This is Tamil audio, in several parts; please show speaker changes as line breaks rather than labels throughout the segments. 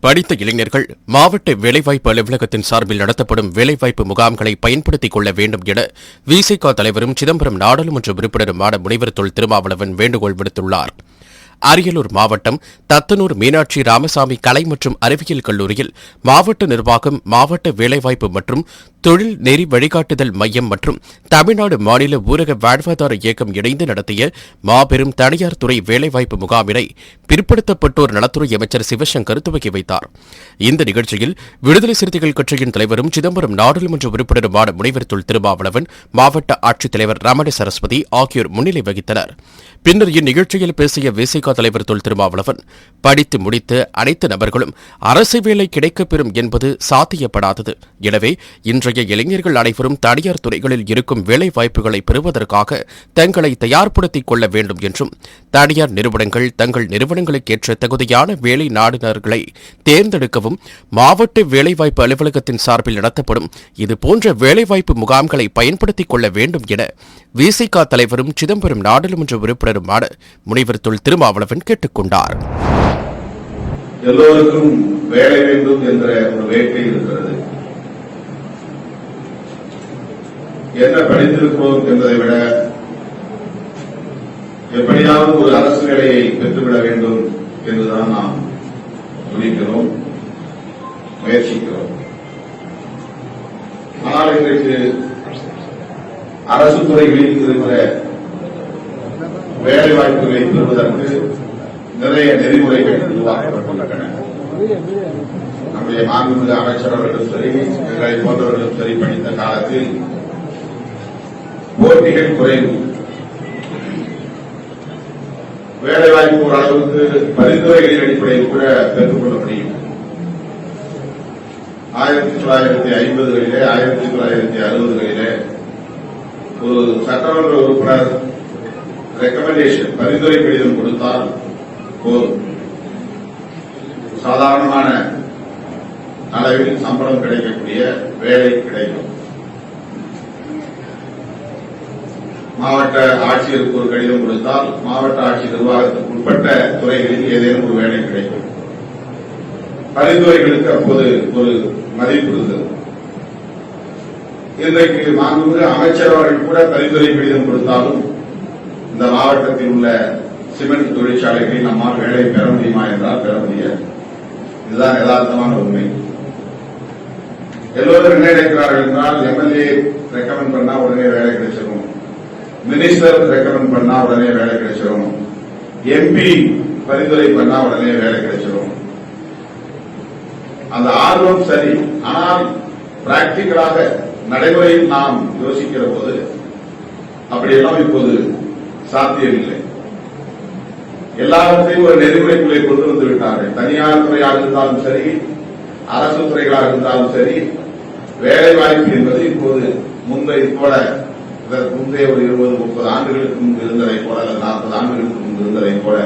படித்த இளைஞர்கள் மாவட்ட வேலைவாய்ப்பு அலுவலகத்தின் சார்பில் நடத்தப்படும் வேலைவாய்ப்பு முகாம்களை பயன்படுத்திக் கொள்ள வேண்டும் என விசிக தலைவரும் சிதம்பரம் நாடாளுமன்ற உறுப்பினருமான முனைவர் தொல் திருமாவளவன் வேண்டுகோள் விடுத்துள்ளார். அரியலூர் மாவட்டம் தத்தனூர் மீனாட்சி ராமசாமி கலை மற்றும் அறிவியல் கல்லூரியில் மாவட்ட நிர்வாகம், மாவட்ட வேலைவாய்ப்பு மற்றும் தொழில் நெறி வழிகாட்டுதல் மையம் மற்றும் தமிழ்நாடு மாநில ஊரக வாழ்வாதார இயக்கம் இணைந்து நடத்திய மாபெரும் தனியார் துறை வேலைவாய்ப்பு முகாமினை பிற்படுத்தப்பட்டோர் நலத்துறை அமைச்சர் சிவசங்கர் துவக்கி வைத்தார். இந்த நிகழ்ச்சியில் விடுதலை சிறுத்தைகள் கட்சியின் தலைவரும் சிதம்பரம் நாடாளுமன்ற உறுப்பினருமான முனைவர் தொல் திருமாவளவன், மாவட்ட ஆட்சித்தலைவர் ரமண சரஸ்வதி ஆகியோர் முன்னிலை வகித்தனர். பின்னர் இந்நிகழ்ச்சியில் பேசிய விசிக தலைவர் தொல் திருமாவளவன், படித்து முடித்த அனைத்து நபர்களும் அரசு வேலை கிடைக்கப்பெறும் என்பது சாத்தியப்படாதது. எனவே இன்றைய இளைஞர்கள் அனைவரும் தனியார் துறைகளில் இருக்கும் வேலை வாய்ப்புகளை பெறுவதற்காக தங்களை தயார்படுத்திக் கொள்ள வேண்டும் என்றும், தனியார் நிறுவனங்கள் தங்கள் நிறுவனங்களுக்கேற்ற தகுதியான வேலை நாடுநர்களை தேர்ந்தெடுக்கவும் மாவட்ட வேலைவாய்ப்பு அலுவலகத்தின் சார்பில் நடத்தப்படும் இதுபோன்ற வேலைவாய்ப்பு முகாம்களை பயன்படுத்திக் கொள்ள வேண்டும் என விசிக தலைவரும் சிதம்பரம் நாடாளுமன்ற உறுப்பினருமான முனைவர் தொல் திருமாவளவன் கேட்டுக் கொண்டார்.
எல்லோருக்கும் வேலை வேண்டும் என்ற ஒரு வேட்கை இருக்கிறது. என்ன படித்திருக்கிறோம் என்பதை விட எப்படியாவது ஒரு அரசு வேலையை பெற்றுவிட வேண்டும் என்றுதான் நாம் துடிக்கிறோம், முயற்சிக்கிறோம். ஆனால் இன்றைக்கு அரசு துறைகளில் இருக்கிற வேலை வாய்ப்புகளை பெறுவதற்கு நிறைய நெறிமுறைகள் உருவாக்கப்பட்டுள்ளன. நம்முடைய மாண்புமிகு அமைச்சர் அவர்களும் சரி, எங்களை போன்றவர்களும் சரி, படித்த காலத்தில் போட்டிகள் குறைவு, வேலைவாய்ப்பு ஓரளவுக்கு பரிந்துரைகளின் அடிப்படையில் கூட பெற்றுக் கொள்ள முடியும். 1950களிலே 1960களிலே ஒரு சட்டமன்ற உறுப்பினர் ரெக்கமெண்டேஷன் பரிந்துரை கடிதம் கொடுத்தால் போதும், சாதாரணமான அளவில் சம்பளம் கிடைக்கக்கூடிய வேலை கிடைக்கும். மாவட்ட ஆட்சியருக்கு ஒரு கடிதம் கொடுத்தால் மாவட்ட ஆட்சி நிர்வாகத்துக்கு உட்பட்ட துறைகளில் ஏதேனும் ஒரு வேலை கிடைக்கும். பரிந்துரைகளுக்கு அப்போது ஒரு மதிப்பு இருந்தது. இன்றைக்கு மாண்புமிகு அமைச்சர் அவர்கள் கூட பரிந்துரை கடிதம் கொடுத்தாலும் இந்த மாவட்டத்தில் உள்ள சிமெண்ட் தொழிற்சாலைகளில் நம்மால் வேலை பெற முடியுமா என்றால் பெற முடியாது. இதுதான் யதார்த்தமான உண்மை. எல்லோரும் என்ன நினைக்கிறார்கள் என்றால், எம்எல்ஏ ரெக்கமெண்ட் பண்ணா உடனே வேலை கிடைச்சிடும், மினிஸ்டர் ரெக்கமெண்ட் பண்ணா உடனே வேலை கிடைச்சிடும், எம்பி பரிந்துரை பண்ணா உடனே வேலை கிடைச்சிடும். அந்த ஆர்வம் சரி, ஆனால் பிராக்டிகலாக நடைமுறையில் நாம் யோசிக்கிற போது அப்படியெல்லாம் இப்போது சாத்தியமில்லை. எல்லாவற்றையும் ஒரு நெறிமுறைக்குள்ளே கொண்டு வந்து விட்டார்கள். தனியார் துறையாக இருந்தாலும் சரி, அரசு துறைகளாக இருந்தாலும் சரி, வேலை வாய்ப்பு என்பது இப்போது போல இதற்கு முந்தைய ஒரு 20-30 ஆண்டுகளுக்கு முன்பு இருந்ததை போல, அல்லது 40 ஆண்டுகளுக்கு முன்பு இருந்ததை போல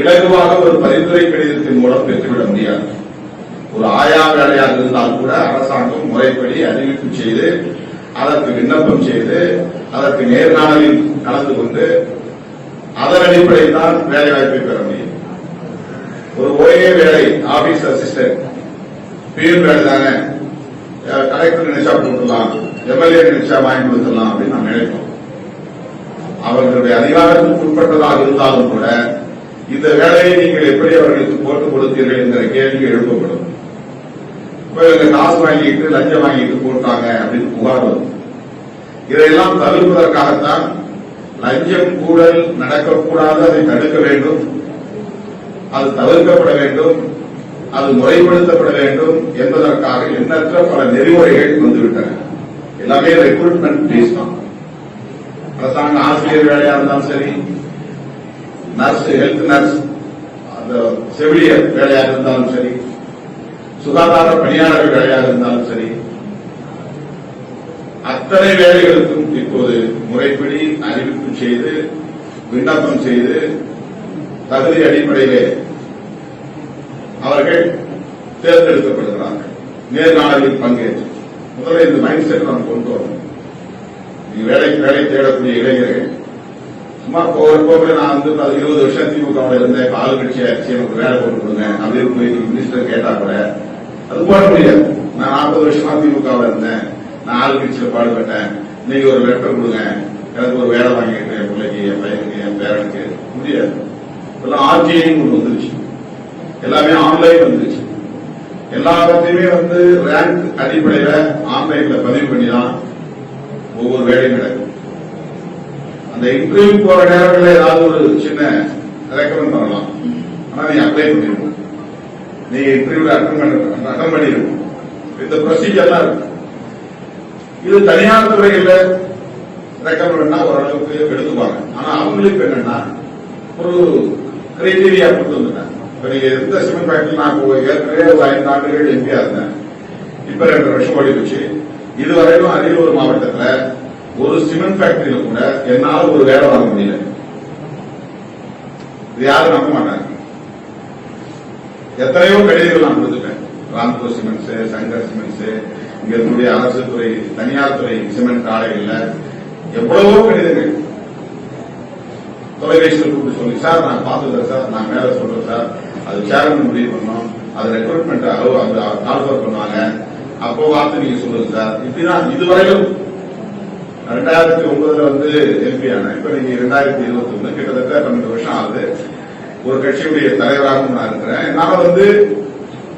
இலகுவாக ஒரு பரிந்துரை கடிதத்தின் மூலம் பெற்றுவிட முடியாது. ஒரு ஆயா வேலையாக இருந்தால் கூட அரசாங்கம் முறைப்படி அறிவிப்பு செய்து, அதற்கு விண்ணப்பம் செய்து, அதற்கு நேர்காணலில் கலந்து கொண்டு அதன் அடிப்படையில் தான் வேலை வாய்ப்பை பெற முடியும். ஒரு ஓஏ வேலை, ஆபீஸ் அசிஸ்டன்ட், பியூன் வேலை தானே, கலெக்டர் நினைச்சா போட்டுலாம், எம்எல்ஏ நினைச்சா வாங்கி கொடுத்துடலாம் அப்படின்னு நாம் நினைப்போம். அவர்களுடைய அதிகாரத்துக்கு உட்பட்டதாக இருந்தாலும் கூட இந்த வேலையை நீங்கள் எப்படி அவர்களுக்கு போட்டுக் கொடுத்தீர்கள் என்கிற கேள்வி எழுப்பப்படும். காசு வாங்கிட்டு லஞ்சம் வாங்கிட்டு போட்டாங்க அப்படின்னு புகார் வரும். இதையெல்லாம் தவிர்ப்பதற்காகத்தான் லஞ்சம் ஊழல் நடக்கக்கூடாது, அதை தடுக்க வேண்டும், அது தவிர்க்கப்பட வேண்டும், அது முறைப்படுத்தப்பட வேண்டும் என்பதற்காக எண்ணற்ற பல நெறிமுறைகள் வந்துவிட்டன. எல்லாமே ரெக்ரூட்மெண்ட் பேஸ் தான். அரசாங்க ஆசிரியர் வேலையா இருந்தாலும் சரி, நர்ஸ், ஹெல்த் நர்ஸ், செவிலியர் வேலையாக இருந்தாலும் சரி, சுகாதார பணியாளர்கள் வேலையாக இருந்தாலும் சரி, அத்தனை வேலைகளுக்கும் இப்போது முறைப்படி அறிவிப்பு செய்து, விண்ணப்பம் செய்து, தகுதி அடிப்படையிலே அவர்கள் தேர்ந்தெடுக்கப்படுகிறார்கள். நேர்காணலில் பங்கேற்று முதல்ல இந்த மைண்ட் செட் நாம் கொண்டு வரணும். வேலை தேடக்கூடிய இளைஞர்கள் சும்மா போகிற நான் 20 வருஷம் திமுக இருந்தேன், ஆளுங்கட்சி ஆச்சு, எனக்கு வேலை போட்டு கொடுங்க அப்படின்னு போய் மினிஸ்டர் கேட்டா கூட அது போட முடியாது. நான் 40 வருஷமா திமுக இருந்தேன், நான் ஆளுங்கட்சியில பாடுபட்டேன், நீங்க ஒரு லெட்டர் கொடுங்க, எனக்கு ஒரு வேலை வாங்கிட்டு என் பிள்ளைக்கு, என் பையனுக்கு, என் பேரனுக்கு முடியாது. இப்பெல்லாம் ஆர்டிஐ ஒன்று வந்துருச்சு, எல்லாமே ஆன்லைன் வந்துருச்சு. எல்லாத்தையுமே ரேங்க் அடிப்படையில ஆன்லைன்ல பதிவு பண்ணிதான் ஒவ்வொரு வேலையும் நடக்கும். அந்த இன்டர்வியூ போற நேரங்களில் ஏதாவது ஒரு சின்ன ரெக்கமெண்ட் பண்ணலாம், ஆனா நீங்க அப்ளை பண்ணிருக்கணும், நீங்க இன்டர்வியூல அட்டன் பண்ணிருக்கணும். இந்த ப்ரொசீஜர்லாம் இருக்கு. இது தனியார் துறைகள்ல ரெக்கமெண்ட்னா ஓரளவுக்கு எடுத்துப்பாங்க. ஆனா அவங்களுக்கு என்னன்னா ஒரு கிரைடீரியா கொண்டு வந்துட்டாங்க. இப்ப நீங்க எந்த சிமெண்ட் ஃபேக்டரி, நான் ஏற்கனவே ஒரு 5 ஆண்டுகள் எம்பியா இருந்தேன், இப்ப 2 வருஷம் ஓடி போச்சு. இதுவரைக்கும் அரியலூர் மாவட்டத்துல ஒரு சிமெண்ட் ஃபேக்டரியில கூட என்னால ஒரு வேலை வாங்க முடியல. இது யாரும் நம்ப மாட்டாங்க. எத்தனையோ கடிதங்கள் நான் கொடுத்துட்டேன், ராம்கோ சிமெண்ட்ஸ், சங்கர் சிமெண்ட்ஸ், இங்க இருக்கக்கூடிய அரசு துறை, தனியார் துறை சிமெண்ட் ஆலைகள்ல எவ்வளவோ கடிதங்கள் தொலைபேசியில் கூப்பிட்டு சொல்லி, சார் நான் பார்த்தது சார், நான் மேல சொல்றேன் சார், அது சேர்மன் முடிவு பண்ணோம், அது ரெக்ரூட்மெண்ட் கால்ஃபர் பண்ணுவாங்க, அப்போ வார்த்தை நீங்க சொல்லுங்க சார். இப்படிதான் இதுவரையிலும் 2009 எம்பி ஆனேன். இப்ப நீங்க 2021 கிட்டத்தட்ட 12 வருஷம் ஆகுது. ஒரு கட்சியுடைய தலைவராகவும் நான் இருக்கிறேன். என்னால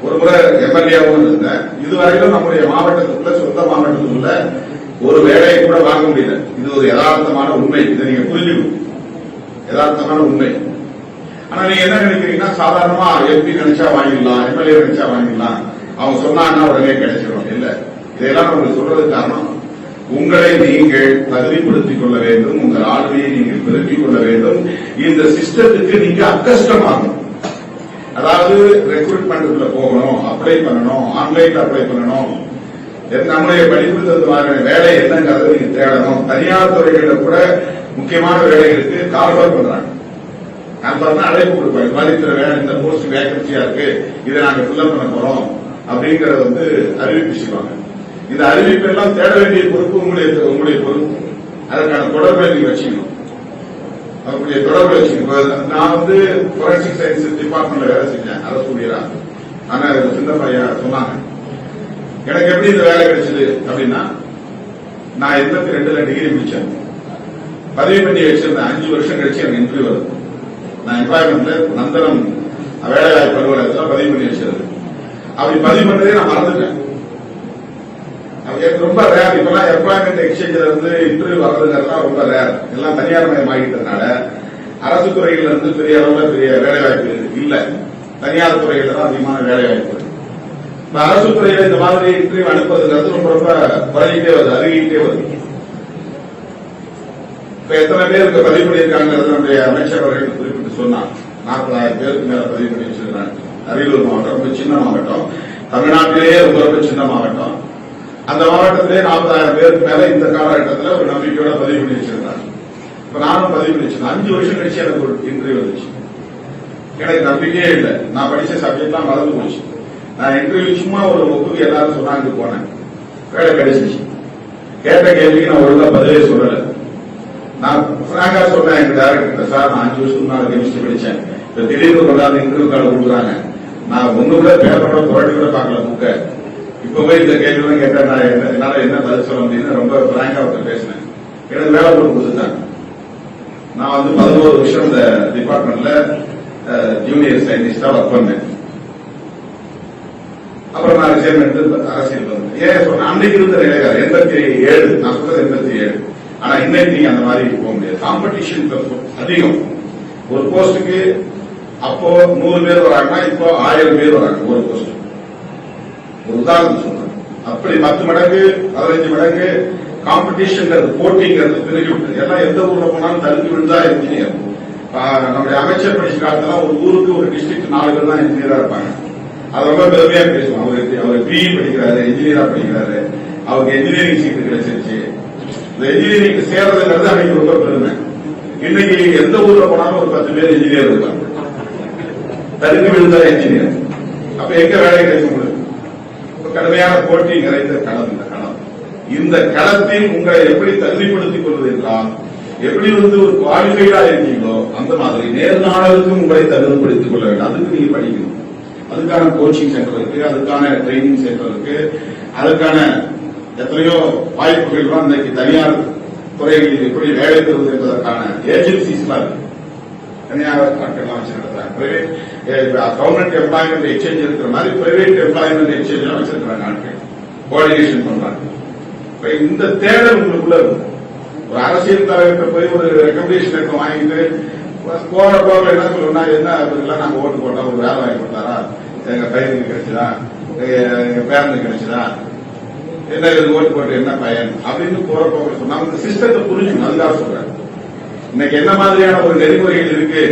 ஒரு முறை எம்எல்ஏவும் இருந்தேன். இதுவரையிலும் நம்முடைய மாவட்டத்துக்குள்ள, சொந்த மாவட்டத்துக்குள்ள ஒரு வேலையை கூட வாங்க முடியல. இது ஒரு யதார்த்தமான உண்மை, இதை நீங்க புரிஞ்சுக்கணும். யதார்த்தமான உண்மை. ஆனா நீங்க என்ன நினைக்கிறீங்கன்னா, சாதாரணமா எம்பி நினைச்சா வாங்கிடலாம், எம்எல்ஏ நினைச்சா வாங்கிடலாம், அவங்க சொன்னாங்கன்னா உடனே கிடைச்சிடும். இல்ல, இதெல்லாம் உங்களுக்கு சொல்றதுக்கு காரணம், உங்களை நீங்கள் தகுதிப்படுத்திக் கொள்ள வேண்டும், உங்கள் ஆளுமையை நீங்கள் பெருக்கிக் கொள்ள வேண்டும். இந்த சிஸ்டத்துக்கு நீங்க அக்கஸ்டமாகணும். அதாவது ரெக்ரூட்மெண்ட்ல போகணும், அப்ளை பண்ணணும், ஆன்லைன்ல அப்ளை பண்ணணும், நம்முடைய படிப்பு தகுந்த வேலை என்னங்கிறத நீங்க தேடணும். தனியார் துறைகளில் கூட முக்கியமான வேலைகளுக்கு கால்ஃபர் பண்றாங்க. கால்ஃபர்னா அழைப்பு கொடுப்பாங்க, இந்த மாதிரி வேலை, இந்த போஸ்ட் வேகன்சியா இருக்கு, இதை நாங்க ஃபில் பண்ண போறோம் அப்படிங்கறத அறிவிப்பு செய்வாங்க. இந்த அறிவிப்பு எல்லாம் தேட வேண்டிய பொறுப்பு உங்களுடைய பொறுப்பு. அதற்கான தொடர்பை நீங்க வச்சுக்கணும். அவங்களுடைய தொடர்பு வச்சுக்கணும். நான் ஃபோரன்சிக் சயின்ஸ் டிபார்ட்மெண்ட்ல வேலை செஞ்சேன், அரசு ஊழியரா. ஆனா சின்ன பையன் சொன்னாங்க, எனக்கு எப்படி இந்த வேலை கிடைச்சது அப்படின்னா, நான் 82ல டிகிரி முடிச்சேன், பதிவு பண்ணி வச்சிருந்தேன். 5 வருஷம் கழிச்சு எனக்கு இன்டர்வியூ வருது. நான் எம்ப்ளாய்மெண்ட்ல நந்தனம் வேலைவாய்ப்பு அலுவலகத்தில் பதிவு பண்ணி வச்சிருந்தேன். அப்படி பதிவு பண்ணதே நான் மறந்துட்டேன். ரொம்ப ரேர். இப்பெல்லாம் எம்ப்ளாய்மெண்ட் எக்ஸ்சேஞ்சில இன்டர்வியூ வர்றதுங்கிறதுலாம் ரொம்ப ரேர். எல்லாம் தனியார் மயம் ஆகிட்டதுனால அரசு துறைகள்ல பெரிய அளவுல பெரிய வேலைவாய்ப்பு இல்ல, தனியார் துறைகள்ல தான் அதிகமான வேலைவாய்ப்பு. அரசு துறையில இந்த மாதிரி இன்டர்வியூ அனுப்புறதுங்கிறது ரொம்ப ரொம்ப குறைஞ்சிட்டே வருது, அருகிட்டே வருது. இப்ப எத்தனை பேருக்கு பதிவு பண்ணியிருக்காங்கிறது நம்முடைய அமைச்சர் அவர்கள் குறிப்பிட்டு சொன்னார். 40,000 பேருக்கு மேல பதிவு பண்ணி வச்சிருக்காங்க. அரியலூர் மாவட்டம் ரொம்ப சின்ன மாவட்டம், தமிழ்நாட்டிலேயே ரொம்ப ரொம்ப சின்ன மாவட்டம். அந்த மாவட்டத்திலே 40,000 பேருக்கு மேல இந்த காலகட்டத்தில் ஒரு நம்பிக்கையோட பதிவு பண்ணி வச்சிருக்காங்க. இப்ப நானும் பதிவு பண்ணி வச்சிருக்கேன். 5 வருஷம் கழிச்சு எனக்கு ஒரு இன்டர்வியூ வந்துச்சு. எனக்கு நம்பிக்கையே இல்லை. நான் படிச்ச சப்ஜெக்ட்லாம் மறந்து போச்சு. நான் இன்டர்வியூ சும்மா ஒரு ஒப்புக்கு எல்லாரும் சொன்னாங்க போனேன், வேலை கிடைச்சிச்சு. கேட்ட கேள்விக்கு நான் ஒழுங்கா பதிலே சொல்லல. நான் பிராங்கா சொன்னேன் எங்க டைரக்டர், சார் நான் 5 வருஷத்துக்கு முன்னாடி கெமிஸ்ட்ரி படிச்சேன், இப்ப திடீர்னு கொண்டாந்து இன்டர்வியூ கார்டு கொடுக்குறாங்க, நான் ஒண்ணு கூட பேப்பரோட புரட்டி கூட பார்க்கல புக்க, இப்பவே இந்த கேள்வி கேட்டா நான் என்னால என்ன பதில் சொல்ல முடியும்னு ரொம்ப பிராங்கா பேசினேன். எனக்கு வேலை போட்டு கொடுத்துட்டாங்க. நான் 11 வருஷம் இந்த டிபார்ட்மெண்ட்ல ஜூனியர் சயின்டிஸ்டா ஒர்க் பண்ணேன். அப்புறம் நான் ரிசைன் எடுத்து அரசியல் வந்தேன். ஏன் சொன்ன, அன்னைக்கு இருந்த நிலைக்கார 87, நான் சொல்றது 87. ஆனா இன்னைக்கு நீங்க அந்த மாதிரி போக முடியாது. காம்படிஷன் அதிகம். ஒரு போஸ்டுக்கு அப்போ 100 பேர் வராங்கன்னா இப்போ 1000 பேர் வராங்க ஒரு போஸ்ட். ஒரு உதாரணம் சொல்றேன். அப்படி 10 மடங்கு 15 மடங்கு காம்படிஷன், போட்டிங்கிறது பெருகி விட்டு எல்லாம் எந்த ஊர்ல போனாலும் தள்ளி விழுந்தா இன்ஜினியர். நம்முடைய அமைச்சர் படிச்ச காலத்துல ஒரு ஊருக்கு ஒரு டிஸ்ட்ரிக்ட் 4 பேர் தான் இன்ஜினியரா இருப்பாங்க. அது ரொம்ப பெருமையா பேசுவோம். அவர் பிஇ படிக்கிறாரு, இன்ஜினியரா படிக்கிறாரு, அவருக்கு இன்ஜினியரிங் சீட்டு கிடைச்சிருச்சு. இந்த இன்ஜினியரிங் சேர்றதுங்கிறது அன்னைக்கு ரொம்ப பெருமை. இன்னைக்கு எந்த ஊர்ல போனாலும் ஒரு 10 பேர் இன்ஜினியர் இருக்காங்க, தடுத்து விழுந்தா இன்ஜினியர். அப்ப எங்க வேலை கிடைக்க முடியும்? கடுமையான போட்டி நிறைந்த களம் இந்த களம். இந்த களத்தில் உங்களை எப்படி தகுதிப்படுத்திக் கொள்வது என்றால், எப்படி ஒரு குவாலிஃபைடா இருக்கீங்களோ அந்த மாதிரி நேர்காணலுக்கும் உங்களை தகுதிப்படுத்திக் கொள்ள வேண்டும். அதுக்கு நீங்க படிக்கணும். அதுக்கான கோச்சிங் சென்டர் இருக்கு, அதுக்கான ட்ரைனிங் சென்டர் இருக்கு, அதுக்கான எத்தனையோ வாய்ப்புகள் இன்னைக்கு தனியார் துறைகளில் எப்படி வேலை பெறுவது என்பதற்கான ஏஜென்சிஸ் எல்லாம் இருக்கு. தனியார் ஆட்கள்லாம் வச்சு நடத்துறாங்க. கவர்மெண்ட் எம்ப்ளாய்மெண்ட் எக்ஸ்சேஞ்ச் இருக்கிற மாதிரி பிரைவேட் எம்ப்ளாய்மெண்ட் எக்ஸ்சேஞ்ச் எல்லாம் வச்சிருக்கிறாங்க. ஆட்கள் கோஆர்டினேஷன் பண்றாங்க. இந்த தேடல் உங்களுக்குள்ள இருக்கும். ஒரு அரசியல் தலைவர்கிட்ட போய் ஒரு ரெக்கமெண்டேஷன் லெட்டர் வாங்கிட்டு போற போர்ல என்ன சொல்லணும்னா, என்ன நாங்க ஓட்டு போட்டா ஒரு வேலை வாங்கி கொடுத்தாரா, எங்க பையனுக்கு கிடைச்சதா, எங்க பேரனுக்கு கிடைச்சதா, என்ன இது ஓட்டு போட்டு என்ன பயன் அப்படின்னு போற போக சொன்னா அந்த சிஸ்டத்தை புரிஞ்சுக்கணும். அதுக்காக சொல்றேன். இன்னைக்கு என்ன மாதிரியான ஒரு நெறிமுறைகள் இருக்கு,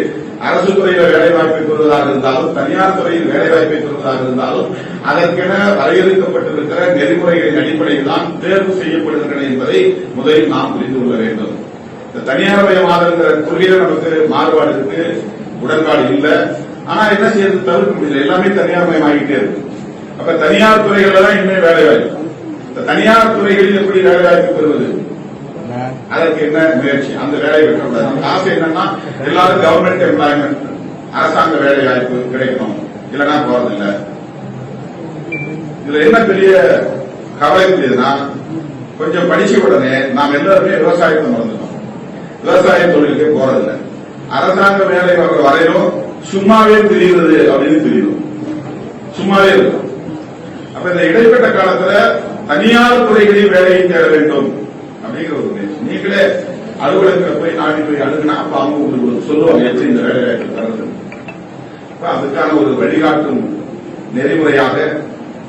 அரசு துறையில வேலை வாய்ப்பை பெறுவதாக இருந்தாலும் தனியார் துறையில் வேலை வாய்ப்பை பெறுவதாக இருந்தாலும் அதற்கென வரையறுக்கப்பட்டிருக்கிற நெறிமுறைகளின் அடிப்படையில் தான் தேர்வு செய்யப்படுகின்றன என்பதை முதலில் நாம் புரிந்து கொள்ள வேண்டும். இந்த தனியார் மயமாகிற கொள்கையில நமக்கு மாறுபாடு இருக்கு, உடன்பாடு இல்லை. ஆனா என்ன செய்யறது, தவிர்க்க முடியல. எல்லாமே தனியார் மயமாகிட்டே இருக்கு. அப்ப தனியார் துறைகள்ல தான் இனிமே வேலை வாய்ப்பு. இந்த தனியார் துறைகளில் எப்படி வேலை வாய்ப்பு பெறுவது, அதற்கு என்ன முயற்சி, அந்த வேலையை பெற்றக்கூடாது. ஆசை என்னன்னா எல்லாரும் கவர்மெண்ட் எம்ப்ளாய்மெண்ட் அரசாங்க வேலை வாய்ப்பு கிடைக்கணும், இல்லைன்னா போறதில்லை. இதுல என்ன பெரிய கவலை புரியுதுன்னா, கொஞ்சம் படிச்ச உடனே நாம் எல்லாருமே விவசாயத்தை மறந்துட்டோம். விவசாய தொழிலுக்கு போறதில்லை. அரசாங்க வேலை வரையிலும் சும்மாவே தெரியுது அப்படின்னு தெரியும், சும்மாவே இருக்கும். அப்ப இந்த இடைப்பட்ட காலத்துல தனியார் துறைகளில் வேலையை தேட வேண்டும் அப்படிங்கிற ஒரு முயற்சி. நீங்களே அலுவலகத்தில் போய் நாடி போய் அணுகுனா அப்ப அவங்க உங்களுக்கு சொல்லுவாங்க எப்படி இந்த வேலை வாய்ப்பு தருது. அதுக்கான ஒரு வழிகாட்டும் நெறிமுறையாக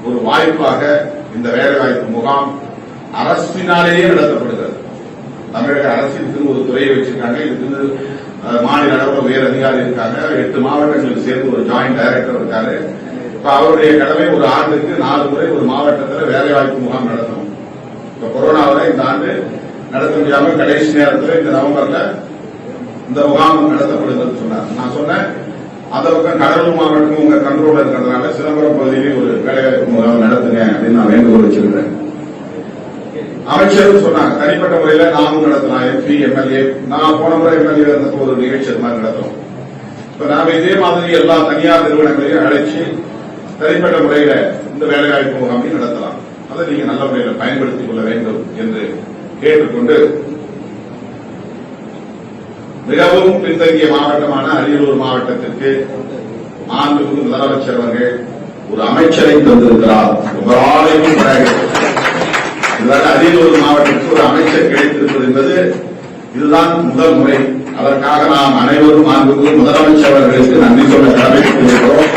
ஒரு வாய்ப்பாக இந்த வேலை வாய்ப்பு முகாம் அரசினாலேயே நடத்தப்படுகிறது. தமிழக அரசு இதுக்கு ஒரு துறையை வச்சிருக்காங்க. இதுக்கு மாநில அளவில் உயர் அதிகாரி இருக்காங்க. 8 மாவட்டங்களுக்கு சேர்த்து ஒரு ஜாயிண்ட் டைரக்டர் இருக்காரு. இப்ப அவருடைய கடமை ஒரு ஆண்டுக்கு 4 முறை ஒரு மாவட்டத்தில் வேலை வாய்ப்பு முகாம் நடத்தணும். இப்ப கொரோனாவில் இந்த ஆண்டு நடத்த முடியாம கடைசி நேரத்தில் இந்த நவம்பர்ல இந்த முகாம் நடத்தப்படுகிறது சொன்னார். நான் சொன்னேன் அந்த பக்கம் கடலூர் மாவட்டம் உங்க கண்ட்ரோல இருக்கிறதுனால சிதம்பரம் பகுதியிலே ஒரு வேலைவாய்ப்பு முகாம் நடத்துங்க அப்படின்னு நான் வேண்டுகோள் வச்சிருந்தேன். அமைச்சர் சொன்னாங்க தனிப்பட்ட முறையில நாமும் நடத்தலாம். எம்பி எம்எல்ஏ, நான் போன முறை எம்எல்ஏ இருந்தப்போ ஒரு நிகழ்ச்சி மாதிரி நடத்துறோம். இப்ப நாம இதே மாதிரி எல்லா தனியார் நிறுவனங்களையும் அழைச்சி தனிப்பட்ட முறையில இந்த வேலைவாய்ப்பு முகாமையும் நடத்தலாம். அதை நீங்க நல்ல முறையில் பயன்படுத்திக் கொள்ள வேண்டும் என்று கேட்டுக்கொண்டு, மிகவும் பின்தங்கிய மாவட்டமான அரியலூர் மாவட்டத்திற்கு மாண்புமிகு முதலமைச்சர் அவர்கள் ஒரு அமைச்சரை தந்திருக்கிறார். அரியலூர் மாவட்டத்திற்கு ஒரு அமைச்சர் கிடைத்திருப்பது என்பது இதுதான் முதல் முறை. அதற்காக நாம் அனைவரும் மாண்புமிகு முதலமைச்சர் அவர்களுக்கு நன்றி சொல்ல கடமைப்பட்டிருக்கிறோம்.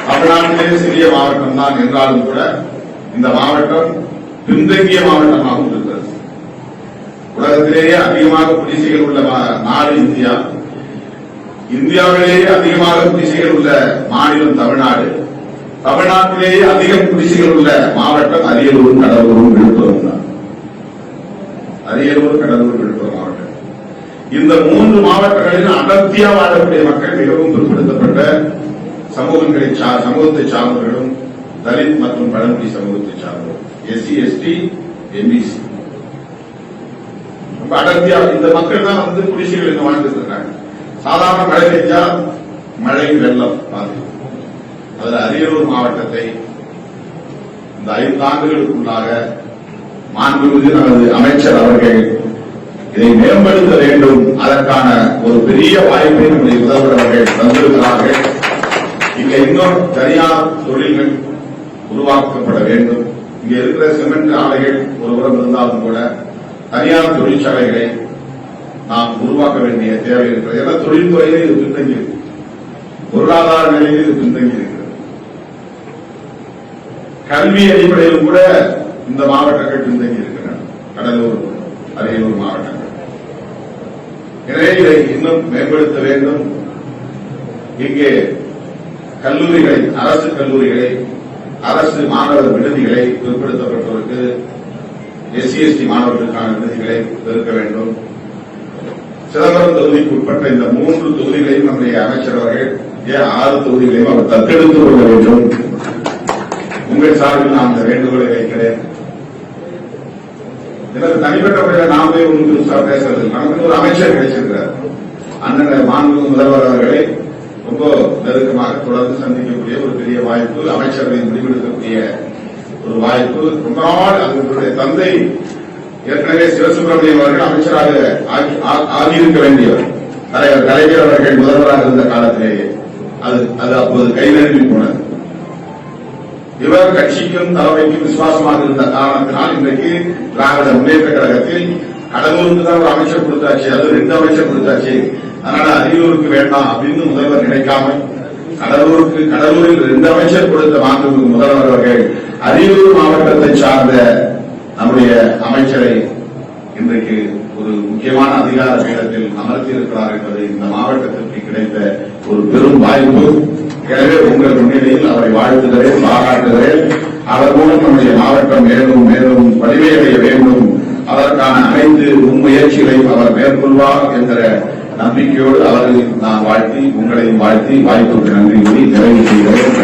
தமிழ்நாட்டிலே சிறிய மாவட்டம் தான் என்றாலும் கூட இந்த மாவட்டம் பின்தங்கிய மாவட்டமாகவும் இருக்கிறது. உலகத்திலேயே அதிகமாக குடிசைகள் உள்ள நாடு இந்தியா. இந்தியாவிலேயே அதிகமாக குடிசைகள் உள்ள மாநிலம் தமிழ்நாடு. தமிழ்நாட்டிலேயே அதிகம் குடிசைகள் உள்ள மாவட்டம் அரியலூர், கடலூரும், விழுப்புரம் தான். அரியலூர், கடலூர், விழுப்புரம் மாவட்டம். இந்த 3 மாவட்டங்களில் அடர்த்தியா வாழக்கூடிய மக்கள் மிகவும் பிற்படுத்தப்பட்ட சமூகத்தை சார்ந்தவர்களும் தலித் மற்றும் பழங்குடி சமூகத்தை சார்ந்தவர்கள், எஸ்சி, எஸ்டி, எம்பிசி. அடர்த்தியா இந்த மக்கள் தான் குடிசைகள் இங்க வாழ்ந்துட்டு இருக்காங்க. சாதாரண மழை பெஞ்சா மழை வெள்ளம் பாதிக்கும். அதுல அரியலூர் மாவட்டத்தை இந்த 5 ஆண்டுகளுக்குள்ளாக மாண்புமிகு நமது அமைச்சர் அவர்கள் இதை மேம்படுத்த வேண்டும். அதற்கான ஒரு பெரிய வாய்ப்பை நம்முடைய முதல்வர் அவர்கள் தந்திருக்கிறார்கள். இங்க இன்னும் தனியார் தொழில்கள் உருவாக்கப்பட வேண்டும். இங்க இருக்கிற சிமெண்ட் ஆலைகள் ஒருபுறம் இருந்தாலும் கூட தனியார் தொழிற்சாலைகளை நாம் உருவாக்க வேண்டிய தேவை இருக்கிறது. ஏன்னா தொழில்துறையிலே இது பின்தங்கி இருக்கு, பொருளாதார நிலையில் இது பின்தங்கி இருக்கிறது. கல்வி அடிப்படையில் கூட இந்த மாவட்டங்கள் பின்தங்கி இருக்கின்றன, கடலூர், அரியலூர் மாவட்டங்கள். எனவே இதை இன்னும் மேம்படுத்த வேண்டும். இங்கே கல்லூரிகளை, அரசு கல்லூரிகளை, அரசு மாணவர் விடுதிகளை, பிற்படுத்தப்பட்டவருக்கு எஸ்சி எஸ்டி மாணவர்களுக்கான விடுதிகளை பெருக்க வேண்டும். சிதம்பரம் தொகுதிக்கு உட்பட்ட இந்த 3 தொகுதிகளையும் நம்முடைய அமைச்சர் அவர்கள் 6 தொகுதிகளையும் அவர் தத்தெடுத்துக் கொள்ள வேண்டும். உங்கள் சார்பில் நான் இந்த வேண்டுகோளை வைக்கிறேன். எனக்கு தனிப்பட்ட முறையில் நான் போய் ஒன்று புதுசாக பேசுறது நமக்கு ஒரு அமைச்சர் கிடைச்சிருக்கிறார். அண்ணன் மாண்பு முதல்வர் அவர்களை ரொம்ப நெருக்கமாக தொடர்ந்து சந்திக்கக்கூடிய ஒரு பெரிய வாய்ப்பு, அமைச்சர்களை முடிவெடுக்கக்கூடிய ஒரு வாய்ப்பு. ரொம்ப நாள் அவர்களுடைய தந்தை ஏற்கனவே சிவசுப்பிரமணியம் அவர்கள் அமைச்சராக ஆகியிருக்க வேண்டியவர். தலைவர் கலைஞர் அவர்கள் முதல்வராக இருந்த காலத்திலேயே அது அப்போது கைநழுவி போனது. இவர் கட்சிக்கும் தலைமைக்கும் விசுவாசமாக இருந்த காரணத்தினால் இன்றைக்கு திராவிட முன்னேற்ற கழகத்தில் கடலூருக்கு தான் ஒரு அமைச்சர் கொடுத்தாச்சு, அது 2 அமைச்சர் கொடுத்தாச்சு, அதனால அரியலூருக்கு வேண்டாம் அப்படின்னு முதல்வர் நினைக்காமல் கடலூரில் 2 அமைச்சர் கொடுத்த மாண்புமிகு முதல்வர் அவர்கள் அரியலூர் மாவட்டத்தை சார்ந்த நம்முடைய அமைச்சரை இன்றைக்கு ஒரு முக்கியமான அதிகார பீடத்தில் அமர்த்தியிருக்கிறார் என்பது இந்த மாவட்டத்திற்கு கிடைத்த ஒரு பெரும் வாய்ப்பு. எனவே உங்கள் முன்னிலையில் அவரை வாழ்த்துகிறேன், பாராட்டுகிறேன். அவர் மூலம் நம்முடைய மாவட்டம் மேலும் மேலும் வலிமையடைய வேண்டும், அதற்கான அனைத்து முன்முயற்சிகளை அவர் மேற்கொள்வார் என்கிற நம்பிக்கையோடு அவரை நான் வாழ்த்தி, உங்களையும் வாழ்த்தி வாய்ப்புக்கு நன்றி கூறி நிறைவு செய்கிறேன்.